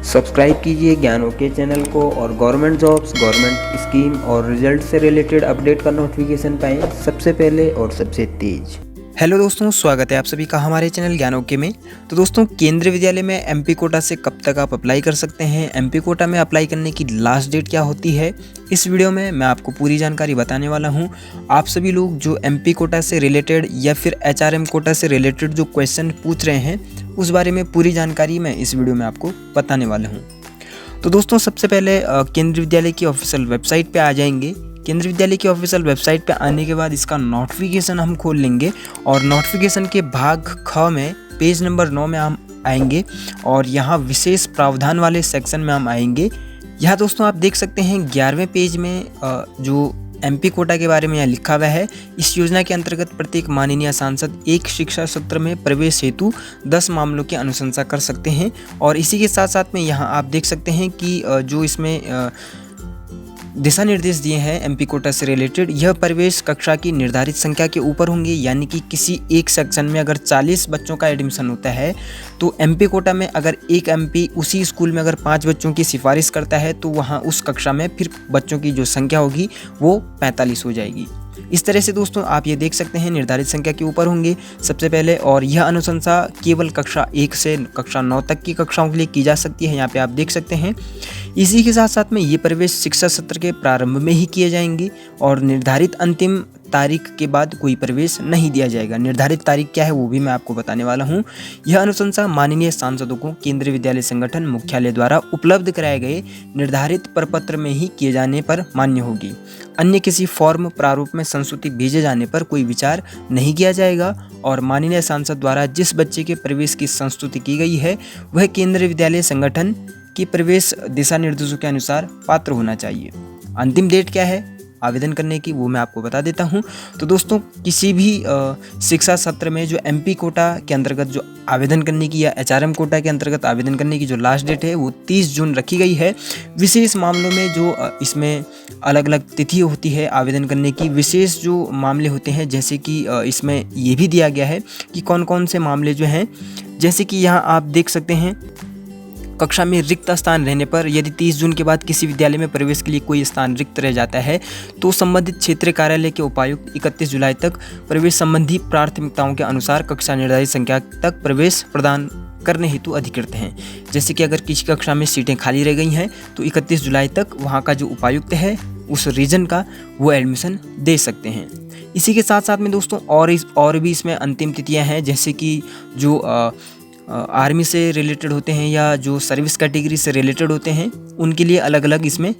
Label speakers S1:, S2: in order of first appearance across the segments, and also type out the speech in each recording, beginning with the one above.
S1: Subscribe कीजिए ज्ञान okay channel को और गवर्नमेंट जॉब्स, गवर्नमेंट स्कीम और रिजल्ट से रिलेटेड अपडेट का नोटिफिकेशन पाएँ सबसे पहले और सबसे तेज।
S2: हेलो दोस्तों, स्वागत है आप सभी का हमारे चैनल ज्ञान ओके में। तो दोस्तों, केंद्रीय विद्यालय में एमपी कोटा से कब तक आप अप्लाई कर सकते हैं, एमपी कोटा में अप्लाई करने की लास्ट डेट क्या होती है, इस वीडियो में मैं आपको पूरी जानकारी बताने वाला हूं। आप सभी लोग जो एमपी कोटा से रिलेटेड या फिर एचआरएम कोटा से रिलेटेड जो क्वेश्चन पूछ रहे हैं, उस बारे में पूरी जानकारी मैं इस वीडियो में आपको बताने वाला हूँ। तो दोस्तों, सबसे पहले केंद्रीय विद्यालय की ऑफिशियल वेबसाइट पर आ जाएंगे। केंद्रीय विद्यालय की ऑफिशियल वेबसाइट पे आने के बाद इसका नोटिफिकेशन हम खोल लेंगे और नोटिफिकेशन के भाग ख में पेज नंबर 9 में हम आएंगे और यहाँ विशेष प्रावधान वाले सेक्शन में हम आएंगे। यहाँ दोस्तों आप देख सकते हैं 11वें पेज में जो एमपी कोटा के बारे में यहाँ लिखा हुआ है। इस योजना के अंतर्गत प्रत्येक माननीय सांसद एक शिक्षा सत्र में प्रवेश हेतु 10 मामलों की अनुशंसा कर सकते हैं। और इसी के साथ साथ में यहाँ आप देख सकते हैं कि जो इसमें दिशा निर्देश दिए हैं एमपी कोटा से रिलेटेड, यह प्रवेश कक्षा की निर्धारित संख्या के ऊपर होंगे। यानी कि किसी एक सेक्शन में अगर 40 बच्चों का एडमिशन होता है तो एमपी कोटा में अगर एक एमपी उसी स्कूल में अगर 5 बच्चों की सिफारिश करता है तो वहाँ उस कक्षा में फिर बच्चों की जो संख्या होगी वो 45 हो जाएगी। इस तरह से दोस्तों आप ये देख सकते हैं निर्धारित संख्या के ऊपर होंगे सबसे पहले। और यह अनुशंसा केवल कक्षा 1 से कक्षा 9 तक की कक्षाओं के लिए की जा सकती है, यहाँ पे आप देख सकते हैं। इसी के साथ साथ में ये प्रवेश शिक्षा सत्र के प्रारंभ में ही किए जाएंगे और निर्धारित अंतिम तारीख के बाद कोई प्रवेश नहीं दिया जाएगा। निर्धारित तारीख क्या है वो भी मैं आपको बताने वाला हूँ। यह अनुशंसा माननीय सांसदों को केंद्रीय विद्यालय संगठन मुख्यालय द्वारा उपलब्ध कराए गए निर्धारित प्रपत्र में ही किए जाने पर मान्य होगी। अन्य किसी फॉर्म प्रारूप में संस्तुति भेजे जाने पर कोई विचार नहीं किया जाएगा और माननीय सांसद द्वारा जिस बच्चे के प्रवेश की संस्तुति की गई है वह केंद्रीय विद्यालय संगठन की प्रवेश दिशा निर्देशों के अनुसार पात्र होना चाहिए। अंतिम डेट क्या है आवेदन करने की वो मैं आपको बता देता हूं। तो दोस्तों, किसी भी शिक्षा सत्र में जो एमपी कोटा के अंतर्गत जो आवेदन करने की या एचआरएम कोटा के अंतर्गत आवेदन करने की जो लास्ट डेट है वो 30 जून रखी गई है। विशेष मामलों में जो इसमें अलग अलग तिथि होती है आवेदन करने की, विशेष जो मामले होते हैं, जैसे कि इसमें ये भी दिया गया है कि कौन कौन से मामले जो हैं, जैसे कि यहाँ आप देख सकते हैं कक्षा में रिक्त स्थान रहने पर यदि 30 जून के बाद किसी विद्यालय में प्रवेश के लिए कोई स्थान रिक्त रह जाता है तो संबंधित क्षेत्रीय कार्यालय के उपायुक्त 31 जुलाई तक प्रवेश संबंधी प्राथमिकताओं के अनुसार कक्षा निर्धारित संख्या तक प्रवेश प्रदान करने हेतु अधिकृत हैं। जैसे कि अगर किसी कक्षा में सीटें खाली रह गई हैं तो 31 जुलाई तक वहाँ का जो उपायुक्त है उस रीजन का वो एडमिशन दे सकते हैं। इसी के साथ साथ में दोस्तों और भी इसमें अंतिम तिथियाँ हैं, जैसे कि जो आर्मी से रिलेटेड होते हैं या जो सर्विस कैटेगरी से रिलेटेड होते हैं उनके लिए अलग अलग इसमें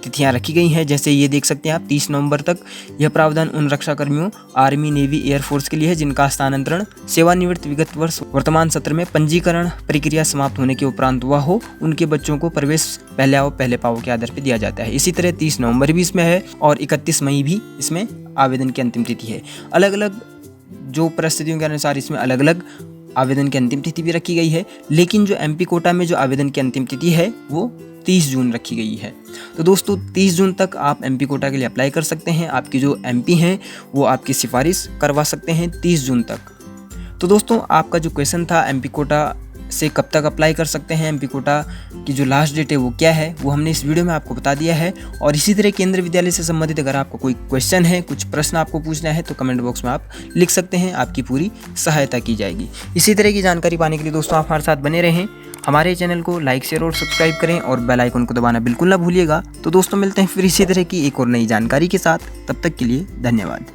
S2: तिथियां रखी गई हैं। जैसे ये देख सकते हैं आप 30 नवंबर तक यह प्रावधान उन रक्षाकर्मियों आर्मी, नेवी, एयरफोर्स के लिए है जिनका स्थानांतरण सेवानिवृत्त विगत वर्ष वर्तमान सत्र में पंजीकरण प्रक्रिया समाप्त होने के उपरांत हुआ हो, उनके बच्चों को प्रवेश पहले आओ पहले पाओ के आधार पर दिया जाता है। इसी तरह 30 नवंबर भी इसमें है और 31 मई भी इसमें आवेदन की अंतिम तिथि है। अलग अलग जो परिस्थितियों के अनुसार इसमें अलग अलग आवेदन की अंतिम तिथि भी रखी गई है, लेकिन जो एमपी कोटा में जो आवेदन की अंतिम तिथि है वो 30 जून रखी गई है। तो दोस्तों 30 जून तक आप एमपी कोटा के लिए अप्लाई कर सकते हैं। आपकी जो एमपी हैं वो आपकी सिफारिश करवा सकते हैं 30 जून तक। तो दोस्तों, आपका जो क्वेश्चन था एमपी कोटा से कब तक अप्लाई कर सकते हैं, एमपी कोटा की जो लास्ट डेट है वो क्या है, वो हमने इस वीडियो में आपको बता दिया है। और इसी तरह केंद्रीय विद्यालय से संबंधित अगर आपको कोई क्वेश्चन है, कुछ प्रश्न आपको पूछना है तो कमेंट बॉक्स में आप लिख सकते हैं, आपकी पूरी सहायता की जाएगी। इसी तरह की जानकारी पाने के लिए दोस्तों आप हमारे साथ बने रहें, हमारे चैनल को लाइक, शेयर और सब्सक्राइब करें और बेल आइकन को दबाना बिल्कुल ना भूलिएगा। तो दोस्तों, मिलते हैं फिर इसी तरह की एक और नई जानकारी के साथ, तब तक के लिए धन्यवाद।